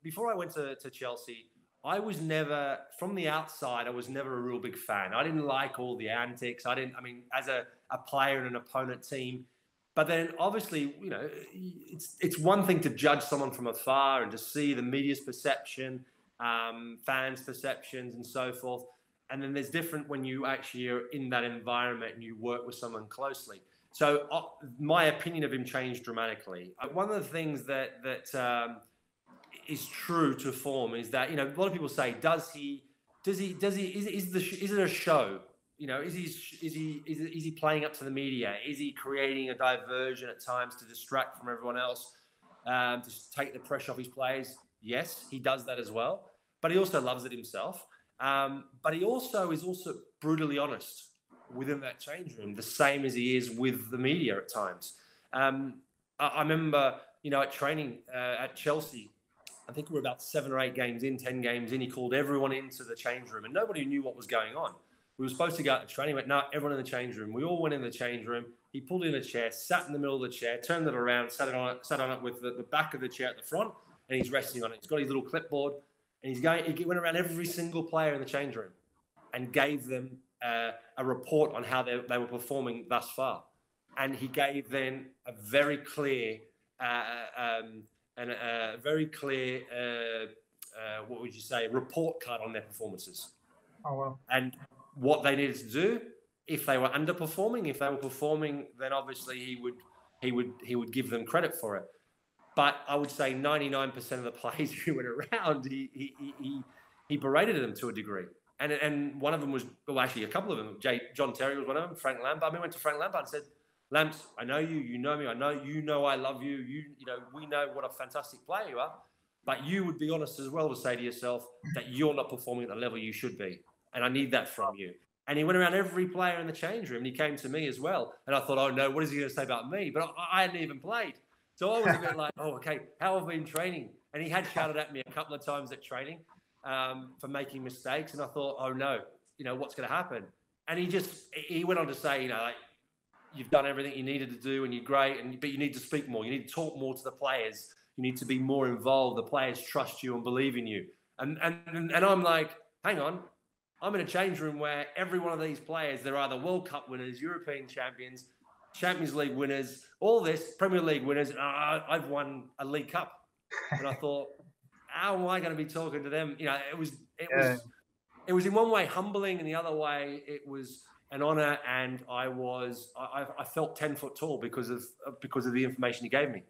before I went to Chelsea, I was never, from the outside, I was never a real big fan. I didn't like all the antics. As a player in an opponent team. But then obviously, it's one thing to judge someone from afar and to see the media's perception, fans' perceptions and so forth. And then there's different when you actually are in that environment and you work with someone closely. So my opinion of him changed dramatically. One of the things that is true to form is that, a lot of people say, is it a show? Is he playing up to the media? Is he creating a diversion at times to distract from everyone else, to take the pressure off his players? Yes, he does that as well. But he also loves it himself. But he also is brutally honest within that change room, the same as he is with the media at times. I remember, at training at Chelsea, I think we were about 7 or 8 games in, 10 games in. He called everyone into the change room and nobody knew what was going on. We were supposed to go out to training. He went, no, everyone in the change room. We all went in the change room. He pulled in a chair, sat in the middle of the chair, turned it around, sat on it with the back of the chair at the front, and he's resting on it. He's got his little clipboard, and he went around every single player in the change room and gave them a report on how they were performing thus far. And he gave them a very clear what would you say, report card on their performances. Oh, wow. And what they needed to do, if they were underperforming, if they were performing, then obviously he would give them credit for it. But I would say 99% of the players who went around, he berated them to a degree. And one of them was, well, actually a couple of them. John Terry was one of them. Frank Lampard. I went to Frank Lampard and said, Lamps, I know you. You know me. I know I love you. We know what a fantastic player you are. But you would be honest as well to say to yourself that you're not performing at the level you should be. And I need that from you. And he went around every player in the change room. And he came to me as well. And I thought, oh, no, what is he going to say about me? But I hadn't even played. So I was a bit like, oh, okay, how have I been training? And he had shouted at me a couple of times at training for making mistakes. And I thought, oh, no, what's going to happen? And he went on to say, you've done everything you needed to do and you're great, but you need to speak more. You need to talk more to the players. You need to be more involved. The players trust you and believe in you. And I'm like, hang on. I'm in a change room where every one of these players, they're either World Cup winners, European champions, Champions League winners, all this, Premier League winners, and I've won a League Cup. And I thought, how am I going to be talking to them? It was in one way humbling, and the other way it was an honor, and I felt 10 foot tall because of the information he gave me.